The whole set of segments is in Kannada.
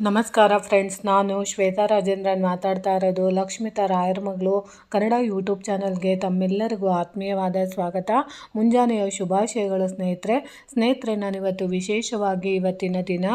ನಮಸ್ಕಾರ ಫ್ರೆಂಡ್ಸ್, ನಾನು ಶ್ವೇತಾ ರಾಜೇಂದ್ರನ್ ಮಾತಾಡ್ತಾ ಇರೋದು. ಲಕ್ಷ್ಮಿತಾ ರಾಯರ ಮಗಳು ಕನ್ನಡ ಯೂಟ್ಯೂಬ್ ಚಾನಲ್ಗೆ ತಮ್ಮೆಲ್ಲರಿಗೂ ಆತ್ಮೀಯವಾದ ಸ್ವಾಗತ. ಮುಂಜಾನೆಯ ಶುಭಾಶಯಗಳು ಸ್ನೇಹಿತರೆ. ನಾನಿವತ್ತು ವಿಶೇಷವಾಗಿ ಇವತ್ತಿನ ದಿನ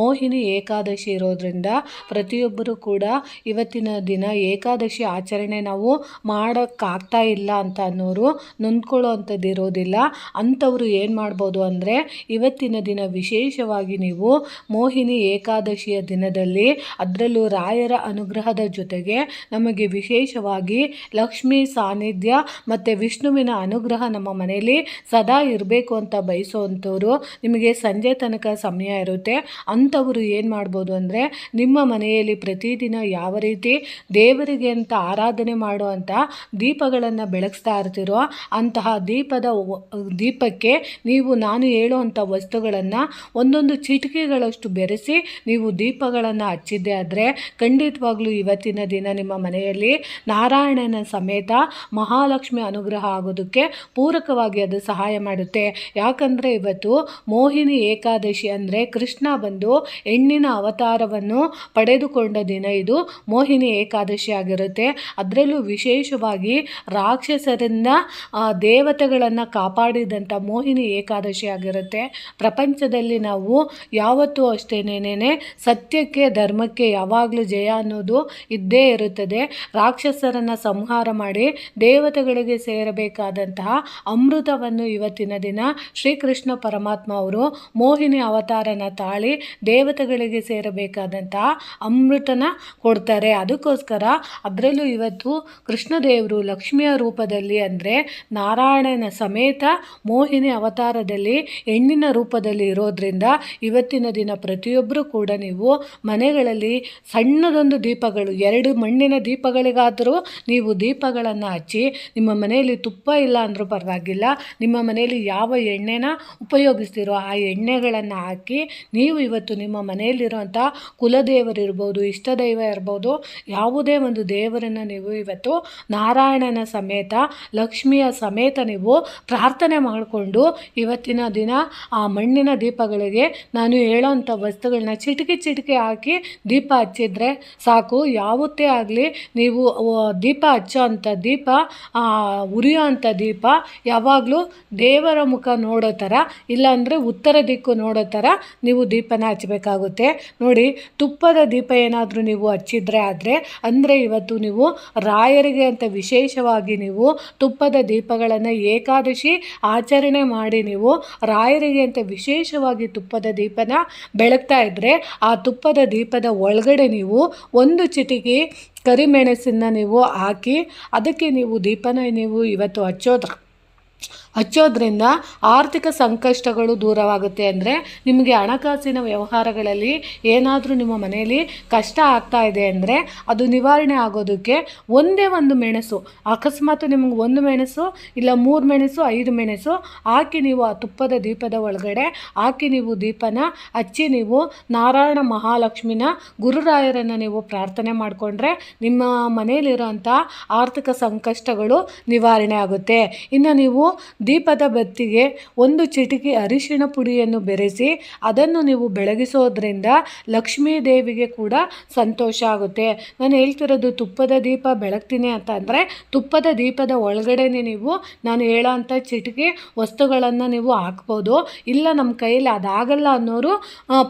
ಮೋಹಿನಿ ಏಕಾದಶಿ ಇರೋದ್ರಿಂದ ಪ್ರತಿಯೊಬ್ಬರು ಕೂಡ ಇವತ್ತಿನ ದಿನ ಏಕಾದಶಿ ಆಚರಣೆ ನಾವು ಮಾಡೋಕ್ಕಾಗ್ತಾ ಇಲ್ಲ ಅಂತ ಅನ್ನೋರು ನೊಂದ್ಕೊಳ್ಳೋ ಅಂಥದ್ದು ಇರೋದಿಲ್ಲ. ಅಂಥವ್ರು ಏನು ಮಾಡ್ಬೋದು ಅಂದರೆ ಇವತ್ತಿನ ದಿನ ವಿಶೇಷವಾಗಿ ನೀವು ಮೋಹಿನಿ ಏಕಾದಶಿಯ ದಿನದಲ್ಲಿ, ಅದರಲ್ಲೂ ರಾಯರ ಅನುಗ್ರಹದ ಜೊತೆಗೆ ನಮಗೆ ವಿಶೇಷವಾಗಿ ಲಕ್ಷ್ಮೀ ಸಾನ್ನಿಧ್ಯ ಮತ್ತು ವಿಷ್ಣುವಿನ ಅನುಗ್ರಹ ನಮ್ಮ ಮನೆಯಲ್ಲಿ ಸದಾ ಇರಬೇಕು ಅಂತ ಬಯಸುವಂಥವ್ರು, ನಿಮಗೆ ಸಂಜೆ ತನಕ ಸಮಯ ಇರುತ್ತೆ. ಅಂಥವರು ಏನು ಮಾಡ್ಬೋದು ಅಂದರೆ ನಿಮ್ಮ ಮನೆಯಲ್ಲಿ ಪ್ರತಿದಿನ ಯಾವ ರೀತಿ ದೇವರಿಗೆ ಅಂತ ಆರಾಧನೆ ಮಾಡುವಂಥ ದೀಪಗಳನ್ನು ಬೆಳಗಿಸ್ತಾ ಇರ್ತೀರೋ ಅಂತಹ ದೀಪಕ್ಕೆ ನೀವು ನಾನು ಹೇಳುವಂಥ ವಸ್ತುಗಳನ್ನು ಒಂದೊಂದು ಚಿಟಿಕೆಗಳಷ್ಟು ಬೆರೆಸಿ ನೀವು ದೀಪಗಳನ್ನು ಹಚ್ಚಿದ್ದೆ ಆದರೆ ಖಂಡಿತವಾಗ್ಲೂ ಇವತ್ತಿನ ದಿನ ನಿಮ್ಮ ಮನೆಯಲ್ಲಿ ನಾರಾಯಣನ ಸಮೇತ ಮಹಾಲಕ್ಷ್ಮಿ ಅನುಗ್ರಹ ಆಗೋದಕ್ಕೆ ಪೂರಕವಾಗಿ ಅದು ಸಹಾಯ ಮಾಡುತ್ತೆ. ಯಾಕಂದರೆ ಇವತ್ತು ಮೋಹಿನಿ ಏಕಾದಶಿ ಅಂದರೆ ಕೃಷ್ಣ ಬಂದು ಹೆಣ್ಣಿನ ಅವತಾರವನ್ನು ಪಡೆದುಕೊಂಡ ದಿನ ಇದು ಮೋಹಿನಿ ಏಕಾದಶಿ ಆಗಿರುತ್ತೆ. ಅದರಲ್ಲೂ ವಿಶೇಷವಾಗಿ ರಾಕ್ಷಸರಿಂದ ದೇವತೆಗಳನ್ನು ಕಾಪಾಡಿದಂಥ ಮೋಹಿನಿ ಏಕಾದಶಿ ಆಗಿರುತ್ತೆ. ಪ್ರಪಂಚದಲ್ಲಿ ನಾವು ಯಾವತ್ತೂ ಅಷ್ಟೇನೇನೆ ಸತ್ಯಕ್ಕೆ ಧರ್ಮಕ್ಕೆ ಯಾವಾಗಲೂ ಜಯ ಅನ್ನೋದು ಇದ್ದೇ ಇರುತ್ತದೆ. ರಾಕ್ಷಸರನ್ನು ಸಂಹಾರ ಮಾಡಿ ದೇವತೆಗಳಿಗೆ ಸೇರಬೇಕಾದಂತಹ ಅಮೃತವನ್ನು ಇವತ್ತಿನ ದಿನ ಶ್ರೀಕೃಷ್ಣ ಪರಮಾತ್ಮ ಅವರು ಮೋಹಿನಿ ಅವತಾರನ ತಾಳಿ ದೇವತೆಗಳಿಗೆ ಸೇರಬೇಕಾದಂತಹ ಅಮೃತನ ಕೊಡ್ತಾರೆ. ಅದಕ್ಕೋಸ್ಕರ ಅದರಲ್ಲೂ ಇವತ್ತು ಕೃಷ್ಣದೇವರು ಲಕ್ಷ್ಮಿಯ ರೂಪದಲ್ಲಿ ಅಂದರೆ ನಾರಾಯಣನ ಸಮೇತ ಮೋಹಿನಿ ಅವತಾರದಲ್ಲಿ ಹೆಣ್ಣಿನ ರೂಪದಲ್ಲಿ ಇರೋದ್ರಿಂದ ಇವತ್ತಿನ ದಿನ ಪ್ರತಿಯೊಬ್ಬರು ಕೂಡ ನೀವು ಮನೆಗಳಲ್ಲಿ ಸಣ್ಣದೊಂದು ದೀಪಗಳು 2 ಮಣ್ಣಿನ ದೀಪಗಳಿಗಾದರೂ ನೀವು ದೀಪಗಳನ್ನು ಹಚ್ಚಿ, ನಿಮ್ಮ ಮನೆಯಲ್ಲಿ ತುಪ್ಪ ಇಲ್ಲ ಅಂದರೂ ಪರವಾಗಿಲ್ಲ, ನಿಮ್ಮ ಮನೆಯಲ್ಲಿ ಯಾವ ಎಣ್ಣೆನ ಉಪಯೋಗಿಸ್ತೀರೋ ಆ ಎಣ್ಣೆಗಳನ್ನು ಹಾಕಿ ನೀವು ಇವತ್ತು ನಿಮ್ಮ ಮನೆಯಲ್ಲಿರುವಂಥ ಕುಲದೇವರಿರ್ಬೋದು, ಇಷ್ಟ ದೈವ ಇರ್ಬೋದು, ಯಾವುದೇ ಒಂದು ದೇವರನ್ನು ನೀವು ಇವತ್ತು ನಾರಾಯಣನ ಸಮೇತ ಲಕ್ಷ್ಮಿಯ ಸಮೇತ ನೀವು ಪ್ರಾರ್ಥನೆ ಮಾಡಿಕೊಂಡು ಇವತ್ತಿನ ದಿನ ಆ ಮಣ್ಣಿನ ದೀಪಗಳಿಗೆ ನಾನು ಹೇಳೋವಂಥ ವಸ್ತುಗಳನ್ನ ಚಿಟಿಕೆ ಹಾಕಿ ದೀಪ ಹಚ್ಚಿದ್ರೆ ಸಾಕು. ಯಾವತ್ತೇ ಆಗಲಿ ನೀವು ದೀಪ ಹಚ್ಚೋ ಅಂಥ ದೀಪ, ಉರಿಯೋ ಅಂಥ ದೀಪ ಯಾವಾಗಲೂ ದೇವರ ಮುಖ ನೋಡೋ ಥರ, ಇಲ್ಲಾಂದರೆ ಉತ್ತರ ದಿಕ್ಕು ನೋಡೋ ಥರ ನೀವು ದೀಪನ ಹಚ್ಚಬೇಕಾಗುತ್ತೆ. ನೋಡಿ, ತುಪ್ಪದ ದೀಪ ಏನಾದರೂ ನೀವು ಹಚ್ಚಿದ್ರೆ ಆದರೆ ಅಂದರೆ ಇವತ್ತು ನೀವು ರಾಯರಿಗೆ ಅಂತ ವಿಶೇಷವಾಗಿ ನೀವು ತುಪ್ಪದ ದೀಪಗಳನ್ನು ಏಕಾದಶಿ ಆಚರಣೆ ಮಾಡಿ ನೀವು ರಾಯರಿಗೆ ಅಂತ ವಿಶೇಷವಾಗಿ ತುಪ್ಪದ ದೀಪನ ಬೆಳಗ್ತಾ ಇದ್ದರೆ ಆ ತುಪ್ಪದ ದೀಪದ ಒಳಗಡೆ ನೀವು 1 ಚಿಟಿಕೆ ಕರಿಮೆಣಸನ್ನು ನೀವು ಹಾಕಿ ಅದಕ್ಕೆ ನೀವು ದೀಪನ ನೀವು ಇವತ್ತು ಹಚ್ಚೋದ್ರಿಂದ ಆರ್ಥಿಕ ಸಂಕಷ್ಟಗಳು ದೂರವಾಗುತ್ತೆ. ಅಂದರೆ ನಿಮಗೆ ಹಣಕಾಸಿನ ವ್ಯವಹಾರಗಳಲ್ಲಿ ಏನಾದರೂ ನಿಮ್ಮ ಮನೆಯಲ್ಲಿ ಕಷ್ಟ ಆಗ್ತಾ ಇದೆ ಅಂದರೆ ಅದು ನಿವಾರಣೆ ಆಗೋದಕ್ಕೆ ಒಂದೇ ಒಂದು ಮೆಣಸು, ಅಕಸ್ಮಾತ್ ನಿಮಗೆ 1 ಮೆಣಸು ಇಲ್ಲ 3 ಮೆಣಸು 5 ಮೆಣಸು ಹಾಕಿ ನೀವು ಆ ತುಪ್ಪದ ದೀಪದ ಒಳಗಡೆ ಹಾಕಿ ನೀವು ದೀಪನ ಹಚ್ಚಿ ನೀವು ನಾರಾಯಣ ಮಹಾಲಕ್ಷ್ಮಿನ ಗುರುರಾಯರನ್ನು ನೀವು ಪ್ರಾರ್ಥನೆ ಮಾಡಿಕೊಂಡ್ರೆ ನಿಮ್ಮ ಮನೆಯಲ್ಲಿರೋಂಥ ಆರ್ಥಿಕ ಸಂಕಷ್ಟಗಳು ನಿವಾರಣೆ ಆಗುತ್ತೆ. ಇನ್ನು ನೀವು ದೀಪದ ಬತ್ತಿಗೆ 1 ಚಿಟಿಕೆ ಅರಿಶಿಣ ಪುಡಿಯನ್ನು ಬೆರೆಸಿ ಅದನ್ನು ನೀವು ಬೆಳಗಿಸೋದ್ರಿಂದ ಲಕ್ಷ್ಮೀ ದೇವಿಗೆ ಕೂಡ ಸಂತೋಷ ಆಗುತ್ತೆ. ನಾನು ಹೇಳ್ತಿರೋದು ತುಪ್ಪದ ದೀಪ ಬೆಳಗ್ತೀನಿ ಅಂತ ಅಂದರೆ ತುಪ್ಪದ ದೀಪದ ಒಳಗಡೆನೆ ನೀವು ನಾನು ಹೇಳೋ ಅಂಥ ಚಿಟಿಕೆ ವಸ್ತುಗಳನ್ನು ನೀವು ಹಾಕ್ಬೋದು. ಇಲ್ಲ ನಮ್ಮ ಕೈಯಲ್ಲಿ ಅದಾಗಲ್ಲ ಅನ್ನೋರು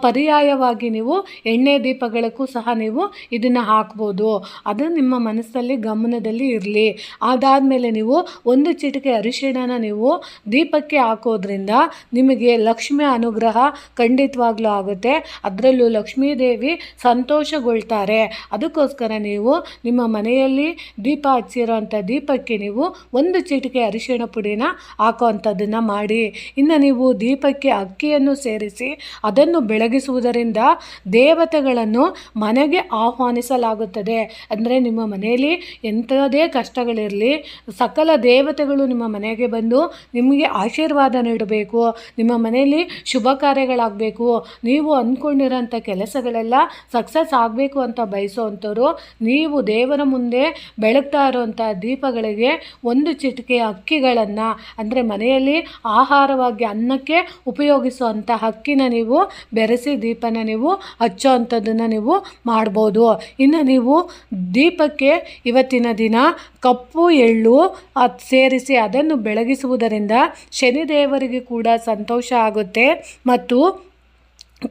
ಪರ್ಯಾಯವಾಗಿ ನೀವು ಎಣ್ಣೆ ದೀಪಗಳಕ್ಕೂ ಸಹ ನೀವು ಇದನ್ನು ಹಾಕ್ಬೋದು. ಅದು ನಿಮ್ಮ ಮನಸ್ಸಲ್ಲಿ ಗಮನದಲ್ಲಿ ಇರಲಿ. ಅದಾದಮೇಲೆ ನೀವು 1 ಚಿಟಿಕೆ ಅರಿಶಿಣನ ನೀವು ನೀವು ದೀಪಕ್ಕೆ ಹಾಕೋದ್ರಿಂದ ನಿಮಗೆ ಲಕ್ಷ್ಮಿಯ ಅನುಗ್ರಹ ಖಂಡಿತವಾಗ್ಲೂ ಆಗುತ್ತೆ. ಅದರಲ್ಲೂ ಲಕ್ಷ್ಮೀದೇವಿ ಸಂತೋಷಗೊಳ್ತಾರೆ. ಅದಕ್ಕೋಸ್ಕರ ನೀವು ನಿಮ್ಮ ಮನೆಯಲ್ಲಿ ದೀಪ ಹಚ್ಚಿರೋಂಥ ದೀಪಕ್ಕೆ ನೀವು ಒಂದು ಚಿಟಿಕೆ ಅರಿಶಿಣ ಪುಡಿನ ಹಾಕುವಂಥದ್ದನ್ನು ಮಾಡಿ. ಇನ್ನು ನೀವು ದೀಪಕ್ಕೆ ಅಕ್ಕಿಯನ್ನು ಸೇರಿಸಿ ಅದನ್ನು ಬೆಳಗಿಸುವುದರಿಂದ ದೇವತೆಗಳನ್ನು ಮನೆಗೆ ಆಹ್ವಾನಿಸಲಾಗುತ್ತದೆ. ಅಂದರೆ ನಿಮ್ಮ ಮನೆಯಲ್ಲಿ ಎಂಥದೇ ಕಷ್ಟಗಳಿರಲಿ, ಸಕಲ ದೇವತೆಗಳು ನಿಮ್ಮ ಮನೆಗೆ ಬಂದು ನಿಮಗೆ ಆಶೀರ್ವಾದ ನೀಡಬೇಕು, ನಿಮ್ಮ ಮನೆಯಲ್ಲಿ ಶುಭ ಕಾರ್ಯಗಳಾಗಬೇಕು, ನೀವು ಅಂದ್ಕೊಂಡಿರೋಂಥ ಕೆಲಸಗಳೆಲ್ಲ ಸಕ್ಸಸ್ ಆಗಬೇಕು ಅಂತ ಬಯಸುವಂಥವ್ರು ನೀವು ದೇವರ ಮುಂದೆ ಬೆಳಗ್ತಾ ಇರುವಂಥ ದೀಪಗಳಿಗೆ ಒಂದು ಚಿಟಿಕೆ ಅಕ್ಕಿಗಳನ್ನು, ಅಂದರೆ ಮನೆಯಲ್ಲಿ ಆಹಾರವಾಗಿ ಅನ್ನಕ್ಕೆ ಉಪಯೋಗಿಸುವಂಥ ಅಕ್ಕಿನ ನೀವು ಬೆರೆಸಿ ದೀಪನ ನೀವು ಹಚ್ಚೋ ಅಂಥದ್ದನ್ನು ನೀವು ಮಾಡ್ಬೋದು. ಇನ್ನು ನೀವು ದೀಪಕ್ಕೆ ಇವತ್ತಿನ ದಿನ ಕಪ್ಪು ಎಳ್ಳು ಸೇರಿಸಿ ಅದನ್ನು ಬೆಳಗಿಸುವುದರಿಂದ ಶನಿದೇವರಿಗೆ ಕೂಡ ಸಂತೋಷ ಆಗುತ್ತೆ ಮತ್ತು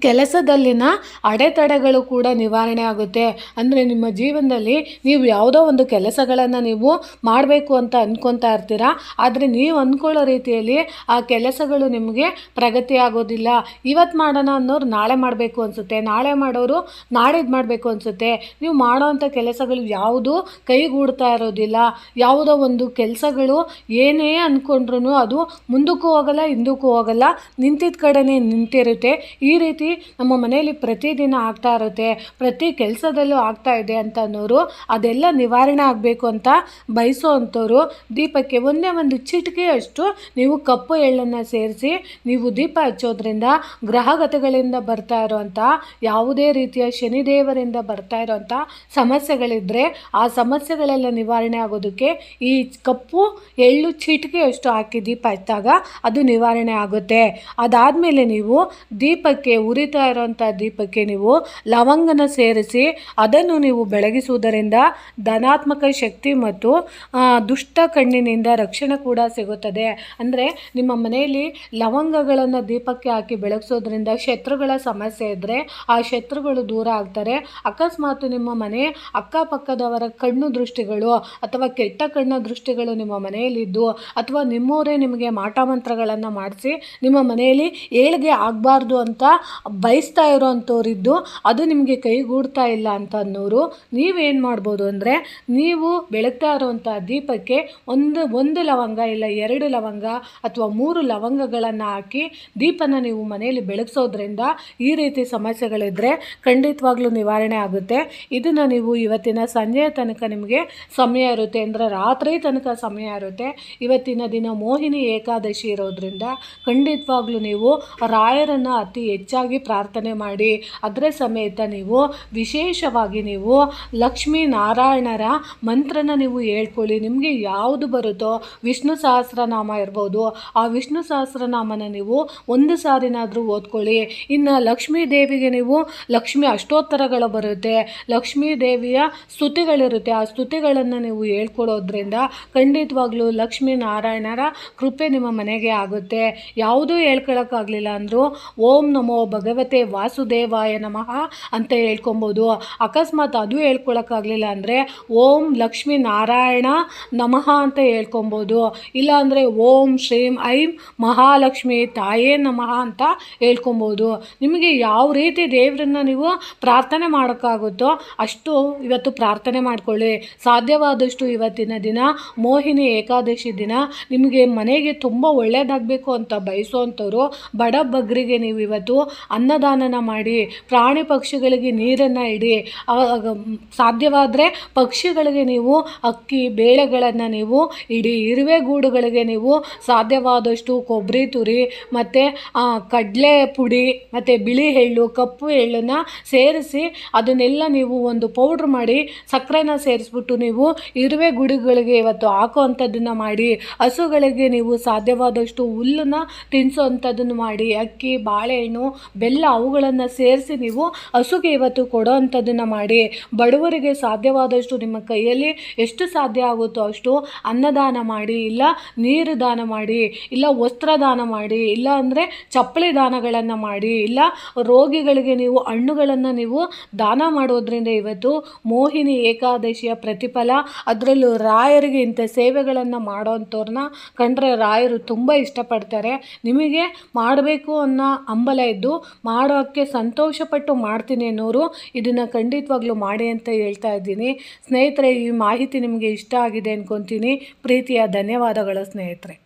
ಕೆಲಸದಲ್ಲಿನ ಅಡೆತಡೆಗಳು ಕೂಡ ನಿವಾರಣೆ ಆಗುತ್ತೆ. ಅಂದರೆ ನಿಮ್ಮ ಜೀವನದಲ್ಲಿ ನೀವು ಯಾವುದೋ ಒಂದು ಕೆಲಸಗಳನ್ನು ನೀವು ಮಾಡಬೇಕು ಅಂತ ಅಂದ್ಕೊತಾ ಇರ್ತೀರ, ಆದರೆ ನೀವು ಅಂದ್ಕೊಳ್ಳೋ ರೀತಿಯಲ್ಲಿ ಆ ಕೆಲಸಗಳು ನಿಮಗೆ ಪ್ರಗತಿ ಆಗೋದಿಲ್ಲ. ಇವತ್ತು ಮಾಡೋಣ ಅನ್ನೋರು ನಾಳೆ ಮಾಡಬೇಕು ಅನಿಸುತ್ತೆ, ನಾಳೆ ಮಾಡೋರು ನಾಡಿದ್ದು ಮಾಡಬೇಕು ಅನಿಸುತ್ತೆ. ನೀವು ಮಾಡೋವಂಥ ಕೆಲಸಗಳು ಯಾವುದು ಕೈಗೂಡ್ತಾ ಇರೋದಿಲ್ಲ. ಯಾವುದೋ ಒಂದು ಕೆಲಸಗಳು ಏನೇ ಅಂದ್ಕೊಂಡ್ರೂ ಅದು ಮುಂದಕ್ಕೂ ಹೋಗಲ್ಲ, ಹಿಂದಕ್ಕೂ ಹೋಗಲ್ಲ, ನಿಂತಿದ್ದ ಕಡೆನೇ ನಿಂತಿರುತ್ತೆ. ಈ ರೀತಿ ನಮ್ಮ ಮನೆಯಲ್ಲಿ ಪ್ರತಿದಿನ ಆಗ್ತಾ ಇರುತ್ತೆ, ಪ್ರತಿ ಕೆಲಸದಲ್ಲೂ ಆಗ್ತಾ ಇದೆ ಅಂತ ಅನ್ನೋರು ಅದೆಲ್ಲ ನಿವಾರಣೆ ಆಗಬೇಕು ಅಂತ ಬಯಸುವಂಥವ್ರು ದೀಪಕ್ಕೆ ಒಂದೇ ಒಂದು ಚಿಟಿಕೆಯಷ್ಟು ನೀವು ಕಪ್ಪು ಎಳ್ಳನ್ನು ಸೇರಿಸಿ ನೀವು ದೀಪ ಹಚ್ಚೋದ್ರಿಂದ ಗ್ರಹಗತಿಗಳಿಂದ ಬರ್ತಾ ಇರೋವಂಥ ಯಾವುದೇ ರೀತಿಯ ಶನಿದೇವರಿಂದ ಬರ್ತಾ ಇರೋವಂಥ ಸಮಸ್ಯೆಗಳಿದ್ದರೆ ಆ ಸಮಸ್ಯೆಗಳೆಲ್ಲ ನಿವಾರಣೆ ಆಗೋದಕ್ಕೆ ಈ ಕಪ್ಪು ಎಳ್ಳು ಚಿಟಿಕೆಯಷ್ಟು ಹಾಕಿ ದೀಪ ಹಚ್ಚಿದಾಗ ಅದು ನಿವಾರಣೆ ಆಗುತ್ತೆ. ಅದಾದಮೇಲೆ ನೀವು ದೀಪಕ್ಕೆ ಉರಿತಾ ಇರೋಂಥ ದೀಪಕ್ಕೆ ನೀವು ಲವಂಗನ ಸೇರಿಸಿ ಅದನ್ನು ನೀವು ಬೆಳಗಿಸುವುದರಿಂದ ಧನಾತ್ಮಕ ಶಕ್ತಿ ಮತ್ತು ದುಷ್ಟ ಕಣ್ಣಿನಿಂದ ರಕ್ಷಣೆ ಕೂಡ ಸಿಗುತ್ತದೆ. ಅಂದರೆ ನಿಮ್ಮ ಮನೆಯಲ್ಲಿ ಲವಂಗಗಳನ್ನು ದೀಪಕ್ಕೆ ಹಾಕಿ ಬೆಳಗಿಸೋದ್ರಿಂದ ಶತ್ರುಗಳ ಸಮಸ್ಯೆ ಇದ್ದರೆ ಆ ಶತ್ರುಗಳು ದೂರ ಆಗ್ತಾರೆ. ಅಕಸ್ಮಾತ್ ನಿಮ್ಮ ಮನೆ ಅಕ್ಕಪಕ್ಕದವರ ಕಣ್ಣು ದೃಷ್ಟಿಗಳು ಅಥವಾ ಕೆಟ್ಟ ಕಣ್ಣು ದೃಷ್ಟಿಗಳು ನಿಮ್ಮ ಮನೆಯಲ್ಲಿದ್ದು ಅಥವಾ ನಿಮ್ಮವರೇ ನಿಮಗೆ ಮಾಟ ಮಂತ್ರಗಳನ್ನು ಮಾಡಿಸಿ ನಿಮ್ಮ ಮನೆಯಲ್ಲಿ ಏಳಿಗೆ ಆಗಬಾರ್ದು ಅಂತ ಬಯಸ್ತಾ ಇರೋವಂಥವ್ರಿದ್ದು ಅದು ನಿಮಗೆ ಕೈಗೂಡ್ತಾ ಇಲ್ಲ ಅಂತ ಅನ್ನೋರು ನೀವೇನು ಮಾಡ್ಬೋದು ಅಂದರೆ ನೀವು ಬೆಳಗ್ತಾ ಇರುವಂಥ ದೀಪಕ್ಕೆ ಒಂದು ಲವಂಗ ಇಲ್ಲ 2 ಲವಂಗ ಅಥವಾ 3 ಲವಂಗಗಳನ್ನು ಹಾಕಿ ದೀಪನ ನೀವು ಮನೆಯಲ್ಲಿ ಬೆಳಗಿಸೋದ್ರಿಂದ ಈ ರೀತಿ ಸಮಸ್ಯೆಗಳಿದ್ದರೆ ಖಂಡಿತವಾಗ್ಲೂ ನಿವಾರಣೆ ಆಗುತ್ತೆ. ಇದನ್ನು ನೀವು ಇವತ್ತಿನ ಸಂಜೆಯ ತನಕ ನಿಮಗೆ ಸಮಯ ಇರುತ್ತೆ, ಅಂದರೆ ರಾತ್ರಿ ತನಕ ಸಮಯ ಇರುತ್ತೆ. ಇವತ್ತಿನ ದಿನ ಮೋಹಿನಿ ಏಕಾದಶಿ ಇರೋದ್ರಿಂದ ಖಂಡಿತವಾಗ್ಲೂ ನೀವು ರಾಯರನ್ನು ಅತಿ ಹೆಚ್ಚಾಗಿ ಪ್ರಾರ್ಥನೆ ಮಾಡಿ ಅದರ ಸಮೇತ ನೀವು ವಿಶೇಷವಾಗಿ ನೀವು ಲಕ್ಷ್ಮೀ ನಾರಾಯಣರ ಮಂತ್ರನ ನೀವು ಹೇಳ್ಕೊಳ್ಳಿ. ನಿಮಗೆ ಯಾವುದು ಬರುತ್ತೋ ವಿಷ್ಣು ಸಹಸ್ರನಾಮ ಇರ್ಬೋದು, ಆ ವಿಷ್ಣು ಸಹಸ್ರನಾಮನ ನೀವು ಒಂದು ಸಾರಿನಾದರೂ ಓದ್ಕೊಳ್ಳಿ. ಇನ್ನು ಲಕ್ಷ್ಮೀ ದೇವಿಗೆ ನೀವು ಲಕ್ಷ್ಮಿ ಅಷ್ಟೋತ್ತರಗಳು ಬರುತ್ತೆ, ಲಕ್ಷ್ಮೀ ದೇವಿಯ ಸ್ತುತಿಗಳಿರುತ್ತೆ, ಆ ಸ್ತುತಿಗಳನ್ನು ನೀವು ಹೇಳ್ಕೊಳ್ಳೋದ್ರಿಂದ ಖಂಡಿತವಾಗ್ಲೂ ಲಕ್ಷ್ಮೀ ನಾರಾಯಣರ ಕೃಪೆ ನಿಮ್ಮ ಮನೆಗೆ ಆಗುತ್ತೆ. ಯಾವುದೂ ಹೇಳ್ಕೊಳ್ಳೋಕ್ಕಾಗಲಿಲ್ಲ ಅಂದರೂ ಓಂ ನಮೋ ಭಗವತೆ ವಾಸುದೇವಾಯ ನಮಃ ಅಂತ ಹೇಳ್ಕೊಬೋದು. ಅಕಸ್ಮಾತ್ ಅದು ಹೇಳ್ಕೊಳಕ್ಕಾಗಲಿಲ್ಲ ಅಂದರೆ ಓಂ ಲಕ್ಷ್ಮೀ ನಾರಾಯಣ ನಮಃ ಅಂತ ಹೇಳ್ಕೊಬೋದು. ಇಲ್ಲಾಂದರೆ ಓಂ ಶ್ರೀಂ ಐಂ ಮಹಾಲಕ್ಷ್ಮಿ ತಾಯೇ ನಮಃ ಅಂತ ಹೇಳ್ಕೊಬೋದು. ನಿಮಗೆ ಯಾವ ರೀತಿ ದೇವರನ್ನ ನೀವು ಪ್ರಾರ್ಥನೆ ಮಾಡೋಕ್ಕಾಗುತ್ತೋ ಅಷ್ಟು ಇವತ್ತು ಪ್ರಾರ್ಥನೆ ಮಾಡಿಕೊಳ್ಳಿ. ಸಾಧ್ಯವಾದಷ್ಟು ಇವತ್ತಿನ ದಿನ ಮೋಹಿನಿ ಏಕಾದಶಿ ದಿನ ನಿಮಗೆ ಮನೆಗೆ ತುಂಬ ಒಳ್ಳೆಯದಾಗಬೇಕು ಅಂತ ಬಯಸುವಂಥವ್ರು ಬಡ ಬಗ್ಗರಿಗೆ ನೀವು ಇವತ್ತು ಅನ್ನದಾನನ ಮಾಡಿ, ಪ್ರಾಣಿ ಪಕ್ಷಿಗಳಿಗೆ ನೀರನ್ನು ಇಡಿ. ಸಾಧ್ಯವಾದರೆ ಪಕ್ಷಿಗಳಿಗೆ ನೀವು ಅಕ್ಕಿ ಬೇಳೆಗಳನ್ನು ನೀವು ಇಡಿ. ಇರುವೆ ಗೂಡುಗಳಿಗೆ ನೀವು ಸಾಧ್ಯವಾದಷ್ಟು ಕೊಬ್ಬರಿ ತುರಿ ಮತ್ತು ಕಡಲೆ ಪುಡಿ ಮತ್ತು ಬಿಳಿ ಎಳ್ಳು ಕಪ್ಪು ಎಳ್ಳನ್ನು ಸೇರಿಸಿ ಅದನ್ನೆಲ್ಲ ನೀವು ಒಂದು ಪೌಡ್ರ್ ಮಾಡಿ ಸಕ್ಕರೆನ ಸೇರಿಸ್ಬಿಟ್ಟು ನೀವು ಇರುವೆ ಗೂಡುಗಳಿಗೆ ಇವತ್ತು ಹಾಕುವಂಥದ್ದನ್ನು ಮಾಡಿ. ಹಸುಗಳಿಗೆ ನೀವು ಸಾಧ್ಯವಾದಷ್ಟು ಹುಲ್ಲನ್ನು ತಿನ್ನಿಸೋ ಅಂಥದ್ದನ್ನು ಮಾಡಿ. ಅಕ್ಕಿ ಬಾಳೆಹಣ್ಣು ಬೆಲ್ಲ ಅವುಗಳನ್ನು ಸೇರಿಸಿ ನೀವು ಹಸುಗೆ ಇವತ್ತು ಕೊಡೋ ಅಂಥದ್ದನ್ನು ಮಾಡಿ. ಬಡವರಿಗೆ ಸಾಧ್ಯವಾದಷ್ಟು ನಿಮ್ಮ ಕೈಯಲ್ಲಿ ಎಷ್ಟು ಸಾಧ್ಯ ಆಗುತ್ತೋ ಅಷ್ಟು ಅನ್ನದಾನ ಮಾಡಿ, ಇಲ್ಲ ನೀರು ದಾನ ಮಾಡಿ, ಇಲ್ಲ ವಸ್ತ್ರ ದಾನ ಮಾಡಿ, ಇಲ್ಲ ಅಂದರೆ ಚಪ್ಪಲಿ ದಾನಗಳನ್ನು ಮಾಡಿ, ಇಲ್ಲ ರೋಗಿಗಳಿಗೆ ನೀವು ಹಣ್ಣುಗಳನ್ನು ನೀವು ದಾನ ಮಾಡೋದ್ರಿಂದ ಇವತ್ತು ಮೋಹಿನಿ ಏಕಾದಶಿಯ ಪ್ರತಿಫಲ. ಅದರಲ್ಲೂ ರಾಯರಿಗೆ ಇಂಥ ಸೇವೆಗಳನ್ನು ಮಾಡೋವಂಥವ್ರನ್ನ ಕಂಡ್ರೆ ರಾಯರು ತುಂಬ ಇಷ್ಟಪಡ್ತಾರೆ. ನಿಮಗೆ ಮಾಡಬೇಕು ಅನ್ನೋ ಹಂಬಲ ಇದ್ದು ಮಾಡೋಕ್ಕೆ ಸಂತೋಷಪಟ್ಟು ಮಾಡ್ತೀನಿ ಅನ್ನೋರು ಇದನ್ನು ಖಂಡಿತವಾಗ್ಲೂ ಮಾಡಿ ಅಂತ ಹೇಳ್ತಾ ಇದ್ದೀನಿ. ಸ್ನೇಹಿತರೆ, ಈ ಮಾಹಿತಿ ನಿಮಗೆ ಇಷ್ಟ ಆಗಿದೆ ಅನ್ಕೊತೀನಿ. ಪ್ರೀತಿಯ ಧನ್ಯವಾದಗಳು ಸ್ನೇಹಿತರೆ.